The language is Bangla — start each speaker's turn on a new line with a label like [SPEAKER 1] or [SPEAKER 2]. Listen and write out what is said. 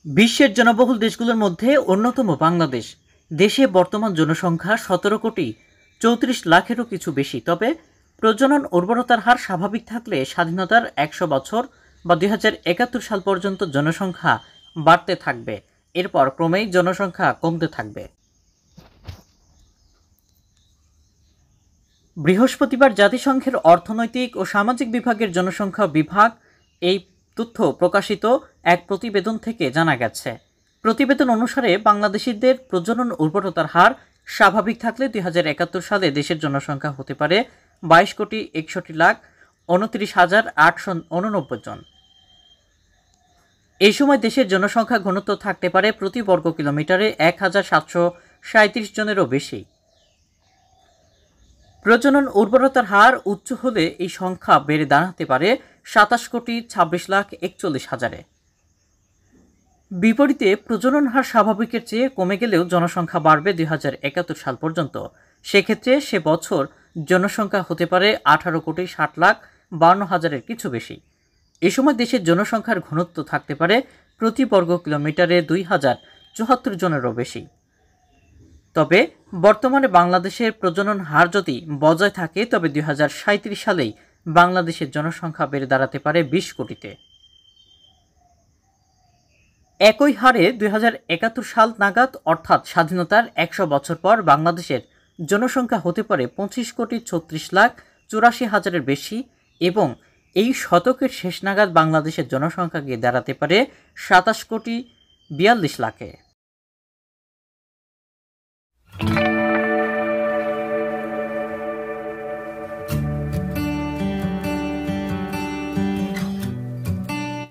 [SPEAKER 1] বিশ্বের জনবহুল দেশগুলোর মধ্যে অন্যতম বাংলাদেশ। দেশে বর্তমান জনসংখ্যা ১৭,৩৪,০০,০০০-এরও কিছু বেশি। তবে প্রজনন উর্বরতার হার স্বাভাবিক থাকলে স্বাধীনতার ১০০ বছর বা ২০৭১ সাল পর্যন্ত জনসংখ্যা বাড়তে থাকবে। এরপর ক্রমেই জনসংখ্যা কমতে থাকবে। বৃহস্পতিবার জাতিসংঘের অর্থনৈতিক ও সামাজিক বিভাগের জনসংখ্যা বিভাগ এই তথ্য প্রকাশিত এক প্রতিবেদন থেকে জানা গেছে। প্রতিবেদন অনুসারে বাংলাদেশিদের প্রজনন উর্বরতার হার স্বাভাবিক থাকলে ২০৭১ সালে দেশের জনসংখ্যা হতে পারে ২২,৬১,২৯,৮৮৯ জন। এই সময় দেশের জনসংখ্যা ঘনত্ব থাকতে পারে প্রতি বর্গ কিলোমিটারে ১,৭৩৭ জনেরও বেশি। প্রজনন উর্বরতার হার উচ্চ হলে এই সংখ্যা বেড়ে দাঁড়াতে পারে ২৭,২৬,৪১,০০০-এ। বিপরীতে প্রজনন হার স্বাভাবিকের চেয়ে কমে গেলেও জনসংখ্যা বাড়বে ২০৭১ সাল পর্যন্ত। সেক্ষেত্রে সে বছর জনসংখ্যা হতে পারে ১৮,৬০,৫২,০০০-এর কিছু বেশি। এ সময় দেশের জনসংখ্যার ঘনত্ব থাকতে পারে প্রতি বর্গ কিলোমিটারে ২,০৭৪ জনেরও বেশি। তবে বর্তমানে বাংলাদেশের প্রজনন হার যদি বজায় থাকে তবে ২০৩৭ সালেই বাংলাদেশের জনসংখ্যা বেড়ে দাঁড়াতে পারে ২০ কোটিতে। একই হারে ২০৭১ সাল নাগাদ অর্থাৎ স্বাধীনতার ১০০ বছর পর বাংলাদেশের জনসংখ্যা হতে পারে ২৫,৩৬,৮৪,০০০-এর বেশি এবং এই শতকের শেষ নাগাদ বাংলাদেশের জনসংখ্যা গিয়ে দাঁড়াতে পারে ২৭,৪২,০০,০০০-এ।